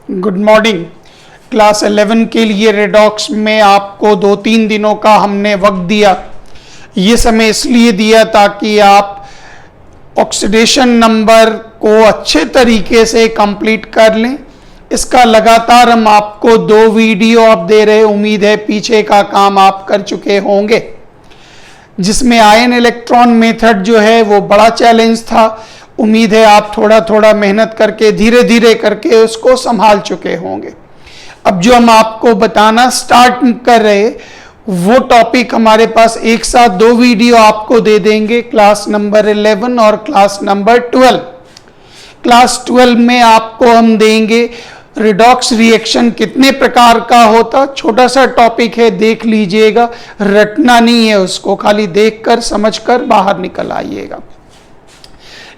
Good morning. Class 11 के लिए redox में आपको 2-3 दिनों का हमने वक्त दिया। ये समय इसलिए दिया ताकि आप ऑक्सीडेशन नंबर को अच्छे तरीके से कंप्लीट कर लें। इसका लगातार हम आपको 2 वीडियो आप दे रहे, उम्मीद है पीछे का काम आप कर चुके होंगे, जिसमें आयन इलेक्ट्रॉन मेथड जो है वो बड़ा चैलेंज था। उम्मीद है आप थोड़ा थोड़ा मेहनत करके धीरे धीरे करके उसको संभाल चुके होंगे। अब जो हम आपको बताना स्टार्ट कर रहे वो टॉपिक हमारे पास एक साथ 2 वीडियो आपको दे देंगे, क्लास नंबर 11 और क्लास नंबर 12। क्लास 12 में आपको हम देंगे रिडॉक्स रिएक्शन कितने प्रकार का होता। छोटा सा टॉपिक है, देख लीजिएगा, रटना नहीं है उसको, खाली देखकर समझकर बाहर निकल आइएगा।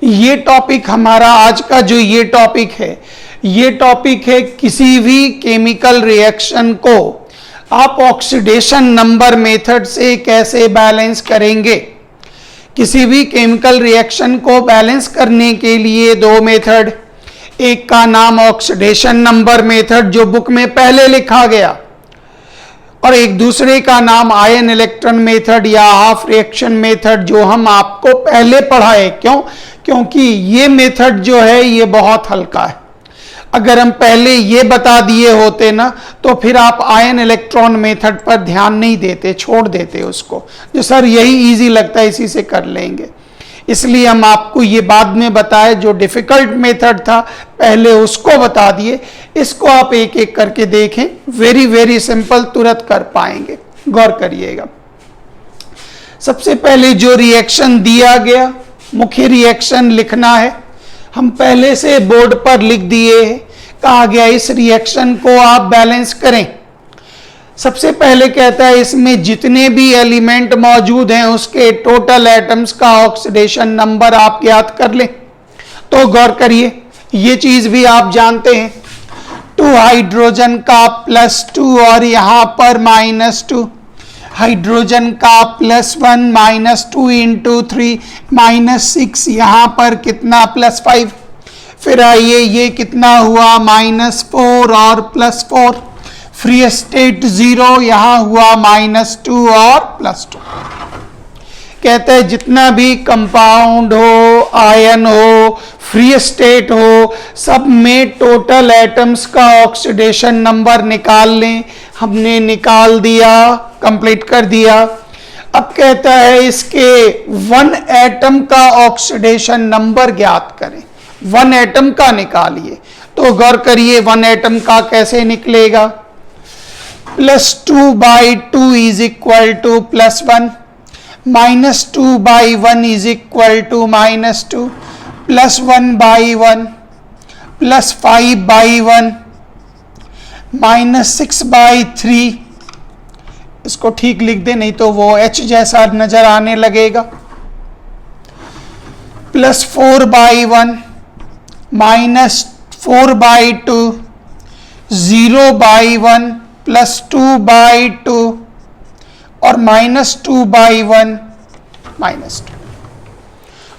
ये टॉपिक हमारा आज का जो ये टॉपिक है किसी भी केमिकल रिएक्शन को आप ऑक्सीडेशन नंबर मेथड से कैसे बैलेंस करेंगे। किसी भी केमिकल रिएक्शन को बैलेंस करने के लिए 2 मेथड, एक का नाम ऑक्सीडेशन नंबर मेथड जो बुक में पहले लिखा गया, और एक दूसरे का नाम आयन इलेक्ट्रॉन मेथड या हाफ रिएक्शन मेथड जो हम आपको पहले पढ़ाए। क्योंकि ये मेथड जो है ये बहुत हल्का है। अगर हम पहले ये बता दिए होते ना तो फिर आप आयन इलेक्ट्रॉन मेथड पर ध्यान नहीं देते, छोड़ देते उसको, जो सर यही इजी लगता है इसी से कर लेंगे। इसलिए हम आपको ये बाद में बताए, जो डिफिकल्ट मेथड था पहले उसको बता दिए। इसको आप एक एक करके देखें, वेरी वेरी सिंपल, तुरंत कर पाएंगे। गौर करिएगा। सबसे पहले जो रिएक्शन दिया गया, मुख्य रिएक्शन लिखना है, हम पहले से बोर्ड पर लिख दिए हैं। कहा गया इस रिएक्शन को आप बैलेंस करें। सबसे पहले कहता है इसमें जितने भी एलिमेंट मौजूद हैं उसके टोटल एटम्स का ऑक्सीडेशन नंबर आप ज्ञात कर लें। तो गौर करिए, ये चीज भी आप जानते हैं, 2 हाइड्रोजन का +2 और यहां पर -2, हाइड्रोजन का +1 -2 × 3 -6, यहां पर कितना +5। फिर आइए ये कितना हुआ -4 और +4, फ्री स्टेट 0, यहां हुआ -2 और +2। कहते हैं जितना भी कंपाउंड हो, आयन हो, फ्री स्टेट हो, सब में टोटल एटम्स का ऑक्सीडेशन नंबर निकाल लें। हमने निकाल दिया, कंप्लीट कर दिया। अब कहता है इसके 1 एटम का ऑक्सीडेशन नंबर ज्ञात करें। 1 एटम का निकालिए। तो गौर करिए 1 एटम का कैसे निकलेगा। +2/2 = +1, -2/1 = -2, +1/1, +5/1, -6/3। इसको ठीक लिख दे, नहीं तो वो H जैसा नजर आने लगेगा। +4/1, -4/2, 0/1, +2/2 और -2/1, -2।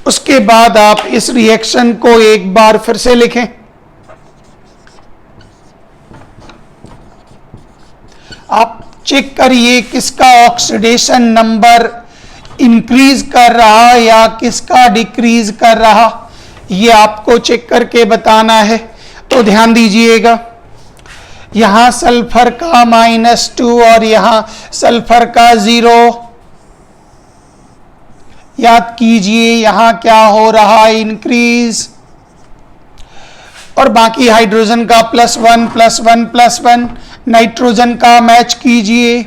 उसके बाद आप इस रिएक्शन को एक बार फिर से लिखें। आप चेक करिए किसका ऑक्सीडेशन नंबर इंक्रीज कर रहा या किसका डिक्रीज कर रहा, ये आपको चेक करके बताना है। तो ध्यान दीजिएगा, यहां सल्फर का -2 और यहां सल्फर का 0। याद कीजिए यहां क्या हो रहा है, इंक्रीज। और बाकी हाइड्रोजन का +1 +1 +1, नाइट्रोजन का मैच कीजिए,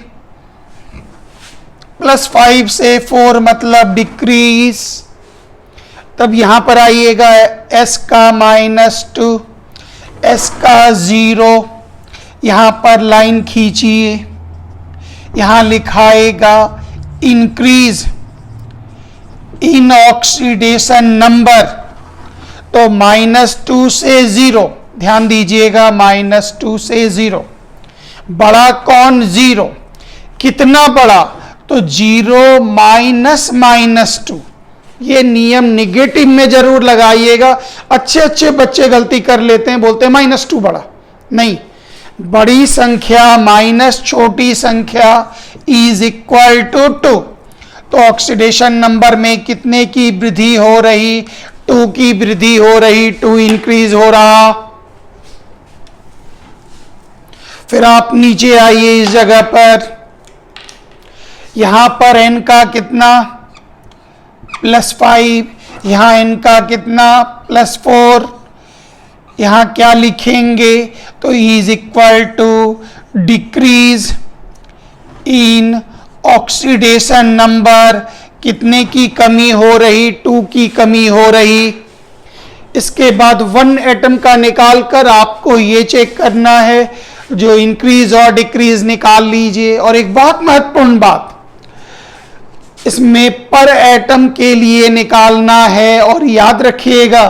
+5 से 4 मतलब डिक्रीज। तब यहां पर आइएगा S का -2, S का 0, यहां पर लाइन खींचिए, यहां लिखाएगा इंक्रीज इन ऑक्सीडेशन नंबर। तो -2 से 0, ध्यान दीजिएगा, -2 से 0। बड़ा कौन? 0। कितना बड़ा? तो 0 -2। ये नियम निगेटिव में जरूर लगाइएगा। अच्छे अच्छे बच्चे गलती कर लेते हैं, बोलते हैं -2 बड़ा, नहीं, बड़ी संख्या माइनस छोटी संख्या इज इक्वल टू 2। तो ऑक्सीडेशन नंबर में कितने की वृद्धि हो रही? 2 की वृद्धि हो रही, 2 इंक्रीज हो रहा। फिर आप नीचे आइए इस जगह पर, यहां पर n का कितना? +5, यहां n का कितना? +4। यहां क्या लिखेंगे? तो is equal to decrease in oxidation number, कितने की कमी हो रही? 2 की कमी हो रही। इसके बाद 1 एटम का निकाल कर आपको ये चेक करना है, जो इंक्रीज और डिक्रीज निकाल लीजिए। और एक बहुत महत्वपूर्ण बात, इसमें पर एटम के लिए निकालना है। और याद रखिएगा,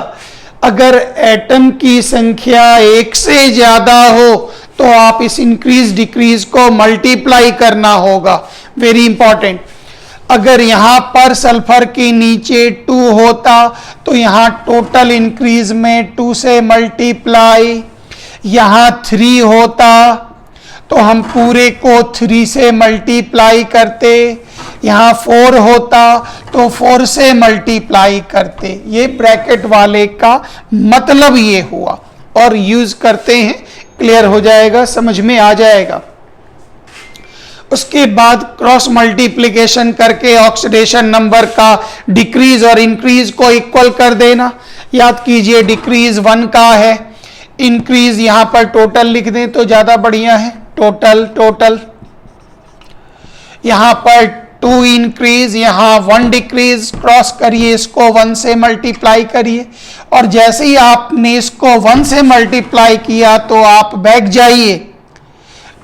अगर एटम की संख्या 1 से ज्यादा हो तो आप इस इंक्रीज डिक्रीज को मल्टीप्लाई करना होगा। Very important. अगर यहां पर सल्फर के नीचे 2 होता तो यहां टोटल इंक्रीज में 2 से मल्टीप्लाई, यहां 3 होता तो हम पूरे को 3 से मल्टीप्लाई करते, यहां 4 होता तो 4 से मल्टीप्लाई करते। ये ब्रैकेट वाले का मतलब ये हुआ, और यूज करते हैं, क्लियर हो जाएगा, समझ में आ जाएगा। उसके बाद क्रॉस मल्टीप्लिकेशन करके ऑक्सीडेशन नंबर का डिक्रीज और इंक्रीज को इक्वल कर देना। याद कीजिए, डिक्रीज 1 का है, इंक्रीज यहां पर टोटल लिख दें तो ज्यादा बढ़िया है। टोटल यहां पर 2 इंक्रीज, यहां 1 डिक्रीज, क्रॉस करिए, इसको 1 से मल्टीप्लाई करिए। और जैसे ही आपने इसको 1 से मल्टीप्लाई किया तो आप बैक जाइए,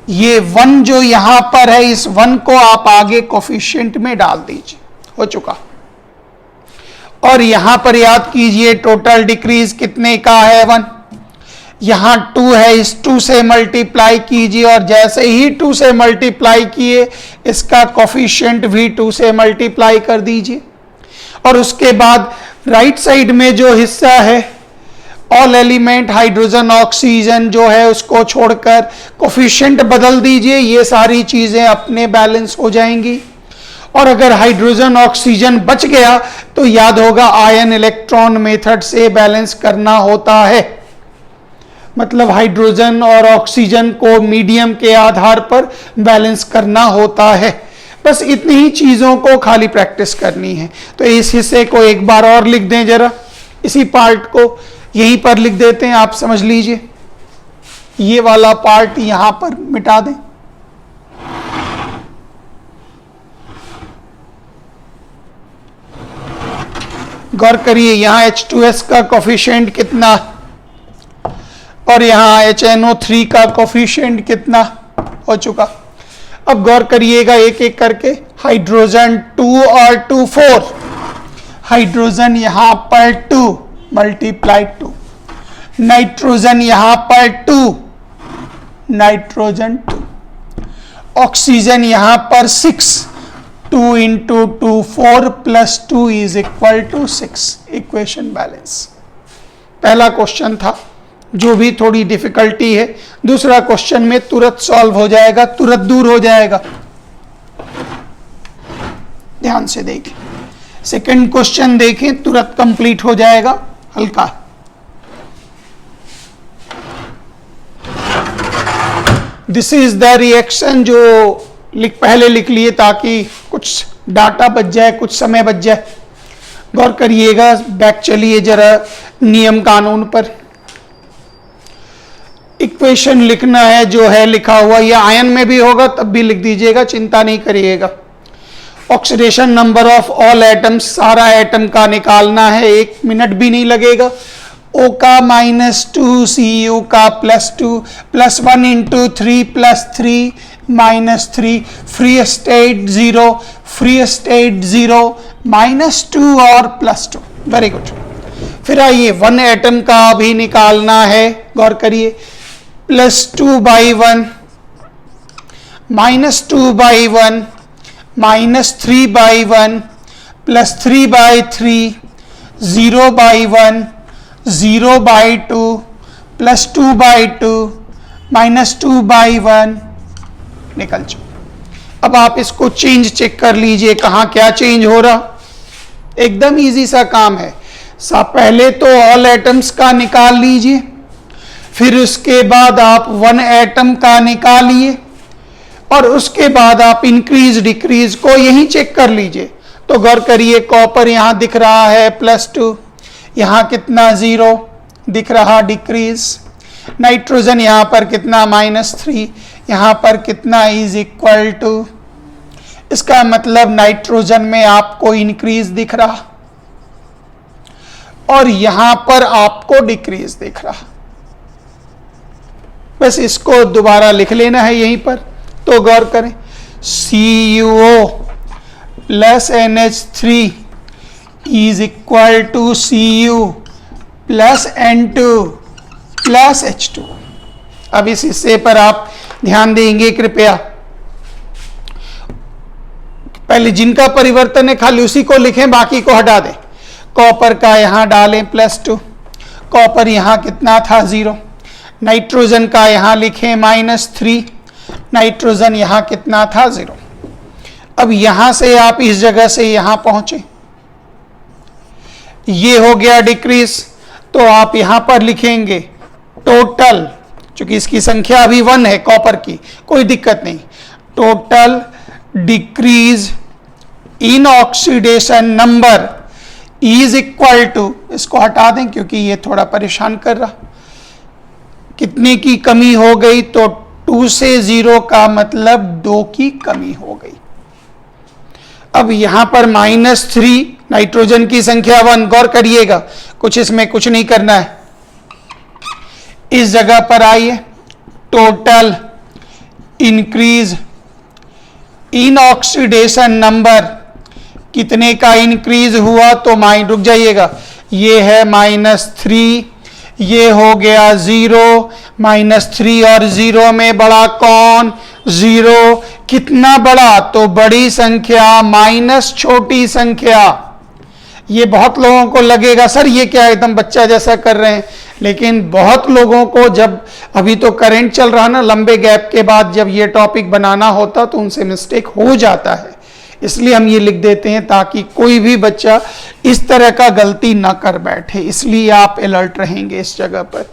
ये 1 जो यहां पर है, इस 1 को आप आगे कोफिशिएंट में डाल दीजिए, हो चुका। और यहां पर याद कीजिए, टोटल डिक्रीज कितने का है? 1। यहां 2 है, इस 2 से मल्टीप्लाई कीजिए, और जैसे ही 2 से मल्टीप्लाई किए, इसका कोफिशिएंट भी 2 से मल्टीप्लाई कर दीजिए। और उसके बाद राइट साइड में जो हिस्सा है, ऑल एलिमेंट हाइड्रोजन ऑक्सीजन जो है, उसको छोड़कर कोफिशिएंट बदल दीजिए। ये सारी चीजें अपने बैलेंस हो जाएंगी। और अगर हाइड्रोजन ऑक्सीजन बच गया तो याद होगा, आयन इलेक्ट्रॉन मेथड से बैलेंस करना होता है। मतलब हाइड्रोजन और ऑक्सीजन को मीडियम के आधार पर बैलेंस करना होता है। बस इतनी ही चीजों को खाली प्रैक्टिस करनी है। तो इस हिस्से को एक बार और लिख दें जरा, इसी पार्ट को यहीं पर लिख देते हैं, आप समझ लीजिए। ये वाला पार्ट यहां पर मिटा दें। गौर करिए, यहां H2S का कोफिशिएंट कितना और यहां HNO3 का कोफिशिएंट कितना हो चुका। अब गौर करिएगा एक एक करके, हाइड्रोजन 2 और 2 4, हाइड्रोजन यहां पर 2 मल्टीप्लाई 2, नाइट्रोजन यहां पर 2, नाइट्रोजन 2, ऑक्सीजन यहां पर 6, 2 into 2 4 plus 2 is equal to 6। Equation balance पहला क्वेश्चन था, जो भी थोड़ी डिफिकल्टी है। दूसरा क्वेश्चन में तुरंत सॉल्व हो जाएगा, तुरंत दूर हो जाएगा। ध्यान से देखें, सेकंड क्वेश्चन देखें, तुरंत कंप्लीट हो जाएगा, हल्का। दिस इज द रिएक्शन, जो पहले लिख लिए ताकि कुछ डाटा बच जाए, कुछ समय बच जाए। गौर करिएगा, बैक चलिए जरा नियम कानून पर। इक्वेशन लिखना है, जो है लिखा हुआ, ये आयन में भी होगा तब भी लिख दीजिएगा, चिंता नहीं करिएगा। Oxidation number of all atoms, सारा एटम का निकालना है, 1 मिनट भी नहीं लगेगा। O का -2, Cu का +2, +1 into 3 +3 -3, free state 0, free state 0, -2 और +2। Very good. फिर आइए 1 एटम का भी निकालना है, गौर करिए, +2/1, -2/1, -3/1, +3/3, 0/1, 0/2, +2/2, -2/1 निकल जाओ। अब आप इसको चेंज चेक कर लीजिए, कहाँ क्या चेंज हो रहा। एकदम इजी सा काम है। पहले तो ऑल एटम्स का निकाल लीजिए, फिर उसके बाद आप 1 एटम का निकालिए, और उसके बाद आप इंक्रीज डिक्रीज को यही चेक कर लीजिए। तो गौर करिए, कॉपर यहां दिख रहा है +2, यहां कितना 0 दिख रहा डिक्रीज। नाइट्रोजन यहां पर कितना -3, यहां पर कितना =, इसका मतलब नाइट्रोजन में आपको इंक्रीज दिख रहा और यहां पर आपको डिक्रीज दिख रहा। बस इसको दोबारा लिख लेना है यहीं पर। तो गौर करें, CuO + NH3 = Cu + N2 + H2। अब इस हिस्से पर आप ध्यान देंगे कृपया। पहले जिनका परिवर्तन है खाली उसी को लिखें, बाकी को हटा दें। कॉपर का यहां डालें +2, कॉपर यहां कितना था 0। नाइट्रोजन का यहां लिखें -3, नाइट्रोजन यहां कितना था 0। अब यहां से आप इस जगह से यहां पहुंचे, ये हो गया डिक्रीज। तो आप यहां पर लिखेंगे टोटल, चूंकि इसकी संख्या अभी 1 है कॉपर की, कोई दिक्कत नहीं। Total decrease in oxidation number =, इसको हटा दें क्योंकि ये थोड़ा परेशान कर रहा। कितने की कमी हो गई? तो 2 से 0 का मतलब 2 की कमी हो गई। अब यहां पर -3, नाइट्रोजन की संख्या 1, गौर करिएगा, कुछ इसमें कुछ नहीं करना है। इस जगह पर आइए, total increase in oxidation number, कितने का इंक्रीज हुआ? तो रुक जाइएगा, ये है -3, ये हो गया 0, -3 और 0 में बड़ा कौन? 0। कितना बड़ा? तो बड़ी संख्या माइनस छोटी संख्या। ये बहुत लोगों को लगेगा सर ये क्या एकदम बच्चा जैसा कर रहे हैं, लेकिन बहुत लोगों को जब अभी तो करंट चल रहा ना, लंबे गैप के बाद जब ये टॉपिक बनाना होता तो उनसे मिस्टेक हो जाता है। इसलिए हम ये लिख देते हैं ताकि कोई भी बच्चा इस तरह का गलती ना कर बैठे, इसलिए आप अलर्ट रहेंगे इस जगह पर।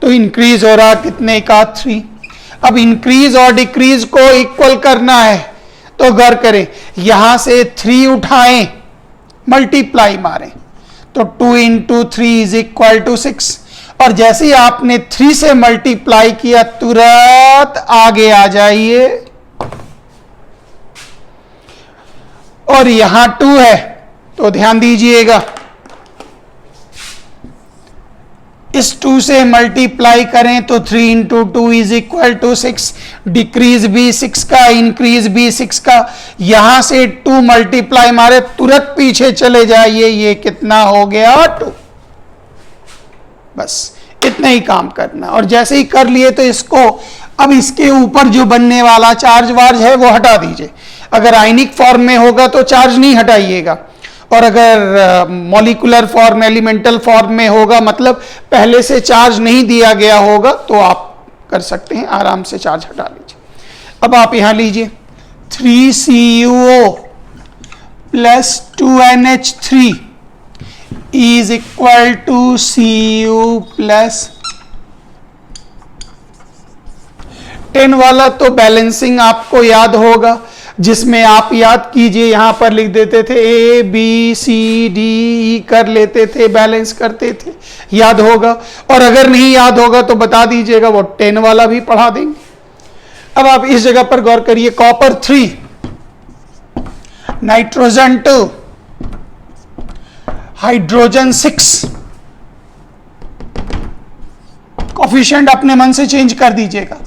तो इंक्रीज हो रहा कितने का? 3। अब इंक्रीज और डिक्रीज को इक्वल करना है, तो गौर करें, यहां से 3 उठाएं, मल्टीप्लाई मारें, तो 2 × 3 = 6। और जैसे ही आपने 3 से मल्टीप्लाई किया तुरंत आगे आ जाइए, और यहां 2 है तो ध्यान दीजिएगा, इस 2 से मल्टीप्लाई करें तो 3 × 2 = 6। डिक्रीज भी 6 का, इंक्रीज भी 6 का। यहां से 2 मल्टीप्लाई मारे तुरंत पीछे चले जाइए, ये कितना हो गया? 2। बस इतना ही काम करना। और जैसे ही कर लिए तो इसको, अब इसके ऊपर जो बनने वाला चार्ज वार्ज है वो हटा दीजिए। अगर आयनिक फॉर्म में होगा तो चार्ज नहीं हटाइएगा, और अगर मॉलिक्यूलर फॉर्म, एलिमेंटल फॉर्म में होगा, मतलब पहले से चार्ज नहीं दिया गया होगा, तो आप कर सकते हैं, आराम से चार्ज हटा लीजिए। अब आप यहां लीजिए 3CuO + 2NH3 = Cu + 10 वाला तो बैलेंसिंग आपको याद होगा, जिसमें आप याद कीजिए यहां पर लिख देते थे A B C D E कर लेते थे, बैलेंस करते थे, याद होगा। और अगर नहीं याद होगा तो बता दीजिएगा, वो 10 वाला भी पढ़ा देंगे। अब आप इस जगह पर गौर करिए, कॉपर 3, नाइट्रोजन 2, हाइड्रोजन 6। कोफिशिएंट अपने मन से चेंज कर दीजिएगा,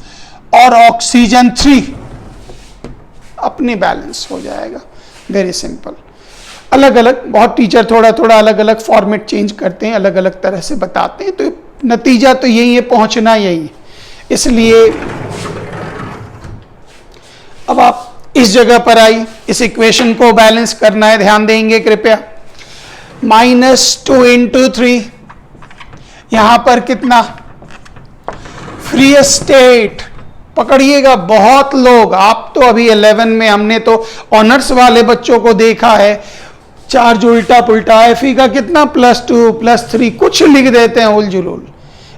और ऑक्सीजन 3 अपने बैलेंस हो जाएगा। Very simple. अलग अलग, बहुत टीचर थोड़ा थोड़ा अलग अलग फॉर्मेट चेंज करते हैं, अलग अलग तरह से बताते हैं, तो नतीजा तो यही है, पहुंचना यही है। इसलिए अब आप इस जगह पर आई, इस इक्वेशन को बैलेंस करना है, ध्यान देंगे कृपया। -2 × 3, यहां पर कितना? फ्री स्टेट पकड़िएगा। बहुत लोग, आप तो अभी 11 में, हमने तो ऑनर्स वाले बच्चों को देखा है, चार्ज उल्टा पुल्टा, एफी का कितना +2 +3 कुछ लिख देते हैं उलझुल।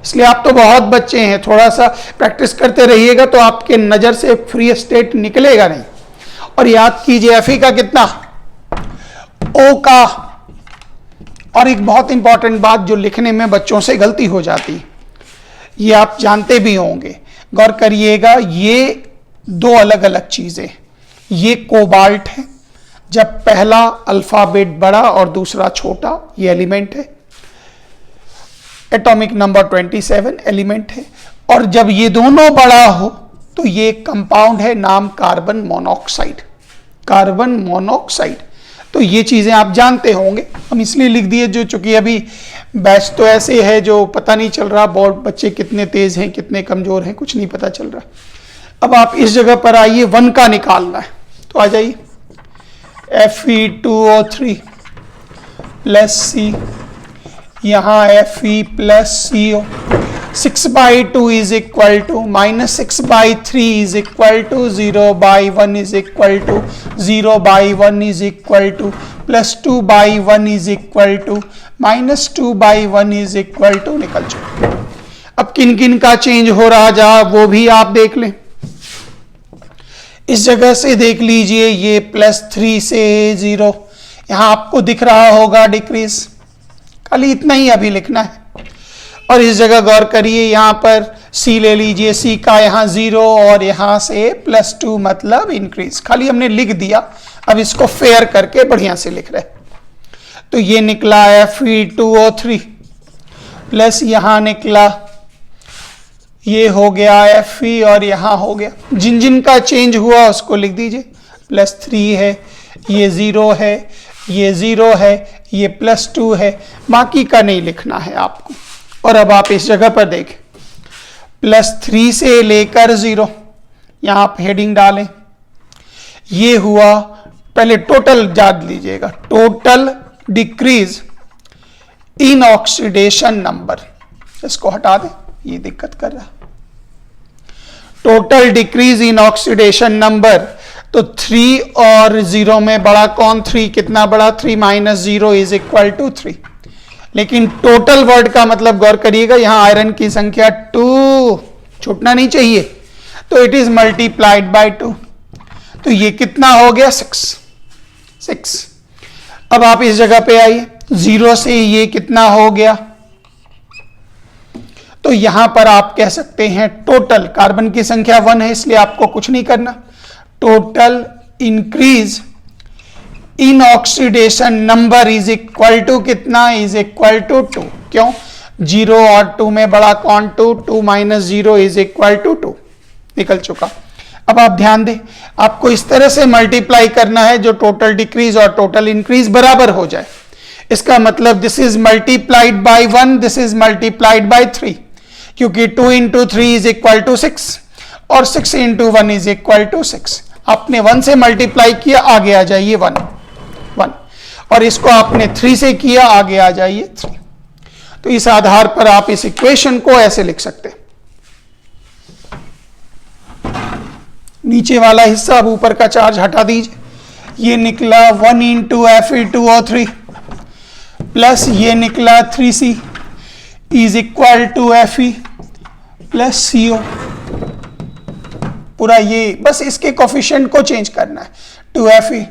इसलिए आप तो बहुत बच्चे हैं, थोड़ा सा प्रैक्टिस करते रहिएगा तो आपके नजर से फ्री स्टेट निकलेगा नहीं। और याद कीजिए एफी का कितना, ओ का। और एक बहुत इंपॉर्टेंट बात जो लिखने में बच्चों से गलती हो जाती, ये आप जानते भी होंगे, गौर करिएगा, ये दो अलग अलग चीजें। ये कोबाल्ट है, जब पहला अल्फाबेट बड़ा और दूसरा छोटा, ये एलिमेंट है। एटॉमिक नंबर 27 एलिमेंट है। और जब ये दोनों बड़ा हो तो ये कंपाउंड है, नाम कार्बन मोनोऑक्साइड। कार्बन मोनोऑक्साइड, तो ये चीजें आप जानते होंगे, हम इसलिए लिख दिए। जो चूंकि अभी बैच तो ऐसे है जो पता नहीं चल रहा बोर्ड बच्चे कितने तेज हैं कितने कमजोर हैं, कुछ नहीं पता चल रहा। अब आप इस जगह पर आइए, 1 का निकालना है, तो आ जाइए। Fe2O3 प्लस C, यहां Fe plus CO। 6/2 is equal to -6/3 is equal to 0/1 is equal to 0/1 is equal to +2/1 is equal to -2/1 is equal to, निकल चुका। अब किन किन का चेंज हो रहा जा वो भी आप देख लें। इस जगह से देख लीजिए, ये +3 से 0, यहां आपको दिख रहा होगा डिक्रीज, खाली इतना ही अभी लिखना है। और इस जगह गौर करिए, यहां पर C ले लीजिए, C का यहां 0 और यहां से +2 मतलब इंक्रीज, खाली हमने लिख दिया। अब इसको फेयर करके बढ़िया से लिख रहे, तो ये निकला Fe2O3 प्लस यहां निकला, ये हो गया Fe और यहां हो गया। जिन जिन का चेंज हुआ उसको लिख दीजिए। +3 है, ये 0 है, ये 0 है, ये +2 है, बाकी का नहीं लिखना है आपको। और अब आप इस जगह पर देखें, +3 से लेकर 0, यहां आप हेडिंग डालें, ये हुआ। पहले टोटल याद लीजिएगा, total decrease in oxidation number, इसको हटा दें, ये दिक्कत कर रहा। Total decrease in oxidation number, तो 3 और 0 में बड़ा कौन? 3। कितना बड़ा? 3 - 0 इज इक्वल टू 3। लेकिन टोटल वर्ड का मतलब गौर करिएगा, यहां आयरन की संख्या 2 छूटना नहीं चाहिए, तो इट इज मल्टीप्लाइड बाय 2, तो ये कितना हो गया? 6। अब आप इस जगह पे आइए, 0 से ये कितना हो गया? तो यहां पर आप कह सकते हैं टोटल, कार्बन की संख्या 1 है इसलिए आपको कुछ नहीं करना, total increase in oxidation number is equal to कितना? Is equal to 2। क्यों? 0 और 2 में बड़ा कौन? 2। 2 - 0 इज इक्वल टू 2, निकल चुका। अब आप ध्यान दें, आपको इस तरह से मल्टीप्लाई करना है जो टोटल डिक्रीज और टोटल इंक्रीज बराबर हो जाए। इसका मतलब this is multiplied by 1, this is multiplied by 3, क्योंकि 2 × 3 इज इक्वल टू 6 और 6 × 1 इज इक्वल टू 6। आपने 1 से मल्टीप्लाई किया, आगे आ जाइए 1, और इसको आपने 3 से किया, आगे आ जाइए 3। तो इस आधार पर आप इस इक्वेशन को ऐसे लिख सकते हैं। नीचे वाला हिस्सा, अब ऊपर का चार्ज हटा दीजिए। ये निकला 1 × Fe2O3 प्लस ये निकला 3C is equal to Fe plus CO। पूरा ये बस इसके कोफिशिएंट को चेंज करना है, 2 Fe,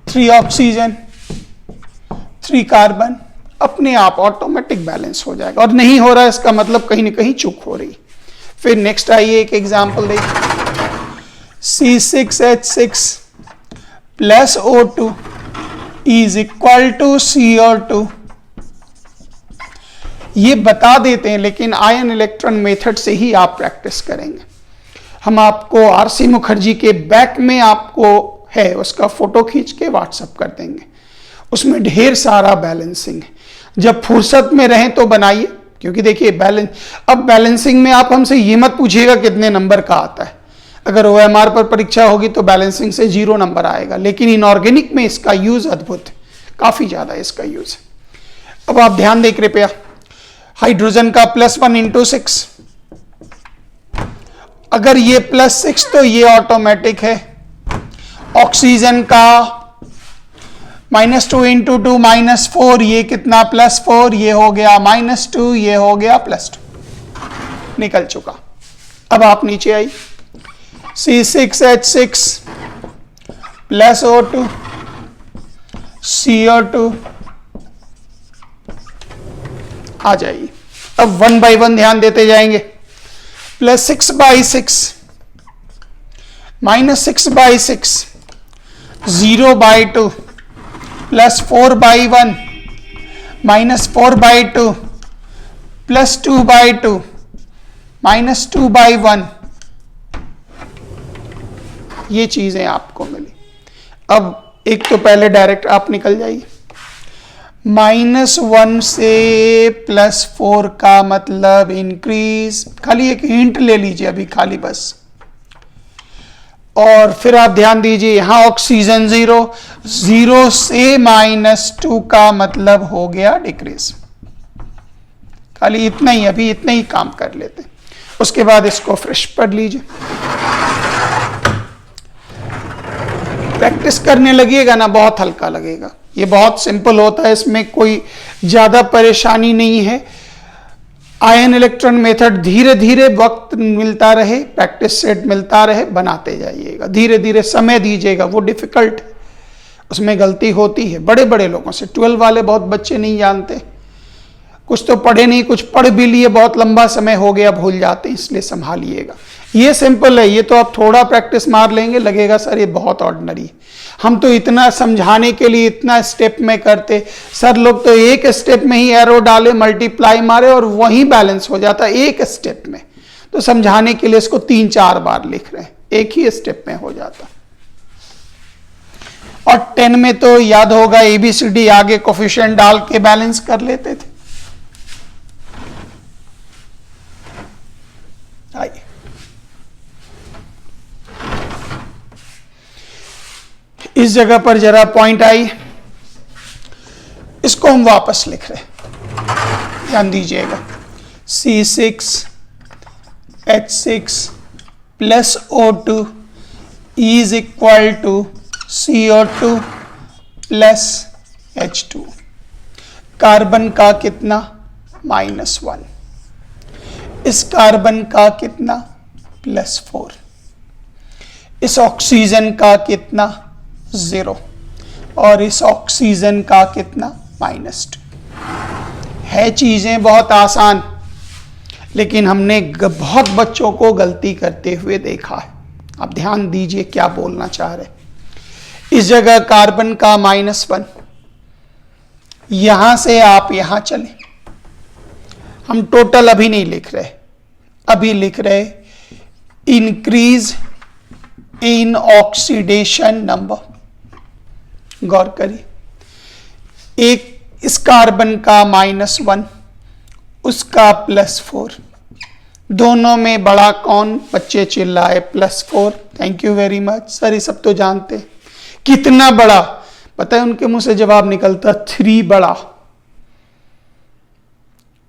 3 ऑक्सीजन, 3 कार्बन, अपने आप ऑटोमेटिक बैलेंस हो जाएगा। और नहीं हो रहा है इसका मतलब कहीं ना कहीं चूक हो रही। फिर नेक्स्ट आइए एक एग्जांपल देखिए, C6H6 plus O2 is equal to CO2। ये बता देते हैं, लेकिन आयन इलेक्ट्रॉन मेथड से ही आप प्रैक्टिस करेंगे। हम आपको RC मुखर्जी के बैक में आपको है उसका फोटो खींच के व्हाट्सएप कर देंगे, उसमें ढेर सारा बैलेंसिंग है। जब फुर्सत में रहें तो बनाइए, क्योंकि देखिए अब बैलेंसिंग में आप हमसे ये मत पूछिएगा कितने नंबर का आता है। अगर OMR पर परीक्षा होगी तो बैलेंसिंग से 0 नंबर आएगा, लेकिन इनऑर्गेनिक में इसका यूज अद्भुत है, काफी ज्यादा इसका यूज है। अब आप ध्यान दें कृपया, हाइड्रोजन का +1 × 6 अगर ये +6 तो ये ऑटोमेटिक है। ऑक्सीजन का -2 × 2 -4, ये कितना +4, ये हो गया -2, ये हो गया +2, निकल चुका। अब आप नीचे आई, C6H6 + O2 CO2 आ जाइए। अब 1 by 1 ध्यान देते जाएंगे। +6/6 -6/6 0/2 +4/1 -4/2 +2/2 -2/1, ये चीजें आपको मिली। अब एक तो पहले डायरेक्ट आप निकल जाइए। -1 से +4 का मतलब इंक्रीज, खाली एक हिंट ले लीजिए अभी, खाली बस। और फिर आप ध्यान दीजिए, यहां ऑक्सीजन 0 से -2 का मतलब हो गया डिक्रीज। खाली इतना ही, अभी इतना ही काम कर लेते, उसके बाद इसको फ्रेश पढ़ लीजिए। प्रैक्टिस करने लगिएगा ना, बहुत हल्का लगेगा। ये बहुत सिंपल होता है, इसमें कोई ज्यादा परेशानी नहीं है। आयन इलेक्ट्रॉन मेथड धीरे धीरे वक्त मिलता रहे, प्रैक्टिस सेट मिलता रहे, बनाते जाइएगा, धीरे धीरे समय दीजिएगा। वो डिफिकल्ट है, उसमें गलती होती है बड़े बड़े लोगों से। 12 वाले बहुत बच्चे नहीं जानते, कुछ तो पढ़े नहीं, कुछ पढ़ भी लिए, बहुत लंबा समय हो गया, भूल जाते, इसलिए संभालिएगा। ये सिंपल है, ये तो आप थोड़ा प्रैक्टिस मार लेंगे, लगेगा सर ये बहुत ऑर्डिनरी है। हम तो इतना समझाने के लिए इतना स्टेप में करते, सर लोग तो एक स्टेप में ही एरो डाले, मल्टीप्लाई मारे और वही बैलेंस हो जाता एक स्टेप में। तो समझाने के लिए इसको 3-4 बार लिख रहे हैं, एक ही स्टेप में हो जाता। और 10 में तो याद होगा ABCD आगे कोफिशिएंट डाल के बैलेंस कर लेते थे। आइए, इस जगह पर जरा पॉइंट आई, इसको हम वापस लिख रहे, ध्यान दीजिएगा। C6H6 + O2 is equal to CO2 + H2। Carbon का कितना -1, इस कार्बन का कितना +4, इस ऑक्सीजन का कितना 0 और इस ऑक्सीजन का कितना -2। है चीजें बहुत आसान, लेकिन हमने बहुत बच्चों को गलती करते हुए देखा है। आप ध्यान दीजिए क्या बोलना चाह रहे। इस जगह कार्बन का -1, यहां से आप यहां चले, हम टोटल अभी नहीं लिख रहे, अभी लिख रहे इंक्रीज इन ऑक्सीडेशन नंबर। गौर करिए, एक इस कार्बन का -1, उसका +4, दोनों में बड़ा कौन? बच्चे चिल्लाए +4। Thank you very much sir, ये सब तो जानते हैं। कितना बड़ा? पता है उनके मुंह से जवाब निकलता 3 बड़ा।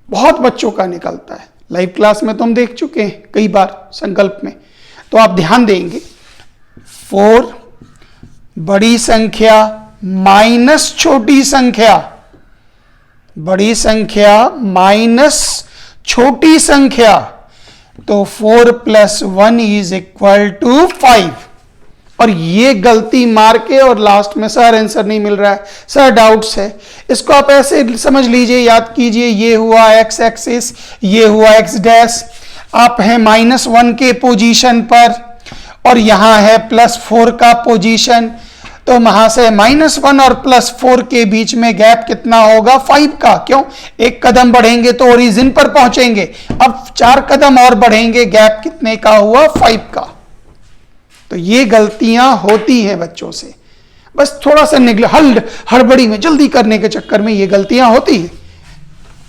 बहुत बच्चों का निकलता है, लाइव क्लास में तो हम देख चुके हैं कई बार संकल्प में। तो आप ध्यान देंगे, 4 बड़ी संख्या माइनस छोटी संख्या, बड़ी संख्या माइनस छोटी संख्या, तो 4 + 1 = 5। और ये गलती मार के और लास्ट में सर आंसर नहीं मिल रहा है, सर डाउट्स है, इसको आप ऐसे समझ लीजिए, याद कीजिए, ये हुआ x एक्सिस, ये हुआ x', आप हैं -1 के पोजीशन पर और यहां है +4 का पोजीशन, तो वहां से -1 और +4 के बीच में गैप कितना होगा? 5 का। क्यों? एक कदम बढ़ेंगे तो ओरिजिन पर पहुंचेंगे, अब 4 कदम और बढ़ेंगे, गैप कितने का हुआ? 5 का। तो ये गलतियां होती हैं बच्चों से, बस थोड़ा सा हड़बड़ी में जल्दी करने के चक्कर में ये गलतियां होती हैं।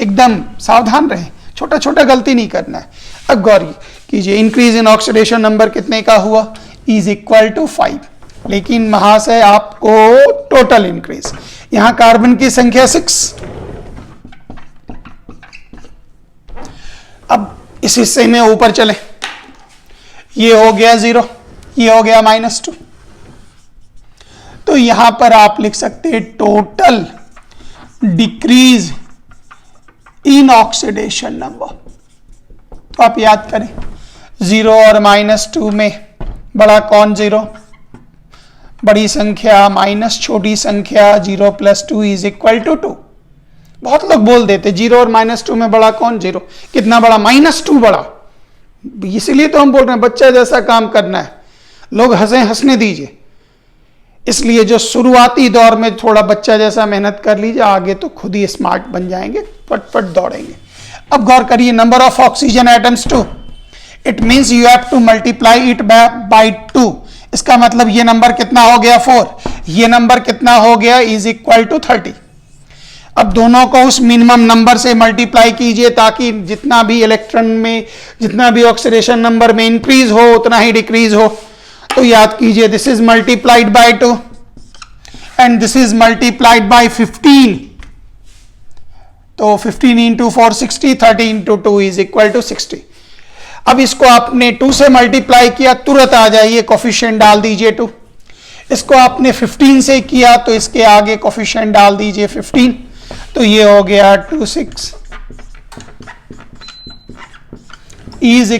एकदम सावधान रहें, छोटा छोटा गलती नहीं करना है। अब गौर कीजिए, इंक्रीज इन ऑक्सीडेशन नंबर कितने का हुआ? = 5। लेकिन वहां से आपको टोटल इंक्रीज, यहां कार्बन की संख्या 6। अब इस हिस्से में ऊपर चले, ये हो गया 0, ये हो गया -2। तो यहां पर आप लिख सकते हैं total decrease in oxidation number. तो आप याद करें 0 और -2 में बड़ा कौन 0, बड़ी संख्या माइनस छोटी संख्या, 0 + 2 = 2। बहुत लोग बोल देते 0 और -2 में बड़ा कौन 0, कितना बड़ा, -2 बड़ा। इसीलिए तो हम बोल रहे हैं बच्चा जैसा काम करना है, लोग हंसने दीजिए। इसलिए जो शुरुआती दौर में थोड़ा बच्चा जैसा मेहनत कर लीजिए, आगे तो खुद ही स्मार्ट बन जाएंगे, फटफट दौड़ेंगे। अब गौर करिए, number of oxygen atoms 2, it means you have to multiply it by 2। इसका मतलब ये नंबर कितना हो गया 4, ये नंबर कितना हो गया = 30। अब दोनों को उस मिनिमम नंबर से मल्टीप्लाई कीजिए ताकि जितना भी इलेक्ट्रॉन में, जितना भी ऑक्सीडेशन नंबर में इंक्रीज हो उतना ही डिक्रीज हो। तो याद कीजिए, this is multiplied by 2 and this is multiplied by 15। तो 15 × 4 60, 30 × 2 = 60। अब इसको आपने 2 से मल्टीप्लाई किया, तुरंत आ जाइए, कोफिशिएंट डाल दीजिए 2। इसको आपने 15 से किया तो इसके आगे कोफिशिएंट डाल दीजिए 15। तो ये हो गया 26 =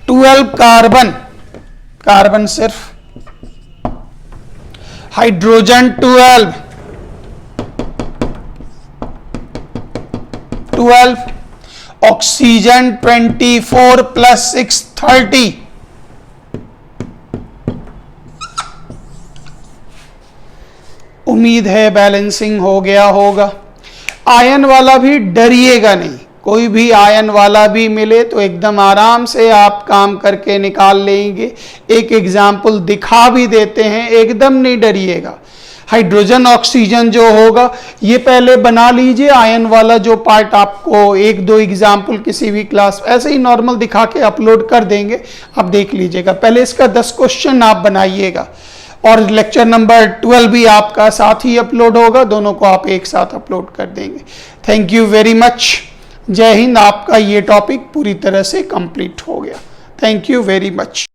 12 कार्बन सिर्फ, हाइड्रोजन 12, ऑक्सीजन 24 + 6 30। उम्मीद है बैलेंसिंग हो गया होगा। आयन वाला भी डरिएगा नहीं, कोई भी आयन वाला भी मिले तो एकदम आराम से आप काम करके निकाल लेंगे। एक एग्जाम्पल दिखा भी देते हैं, एकदम नहीं डरिएगा। हाइड्रोजन ऑक्सीजन जो होगा ये पहले बना लीजिए, आयन वाला जो पार्ट आपको 1-2 एग्जाम्पल किसी भी क्लास ऐसे ही नॉर्मल दिखा के अपलोड कर देंगे, आप देख लीजिएगा। पहले इसका 10 क्वेश्चन आप बनाइएगा और लेक्चर नंबर 12 भी आपका साथ ही अपलोड होगा, दोनों को आप एक साथ अपलोड कर देंगे। Thank you very much. जय हिंद। आपका ये टॉपिक पूरी तरह से कंप्लीट हो गया। Thank you very much.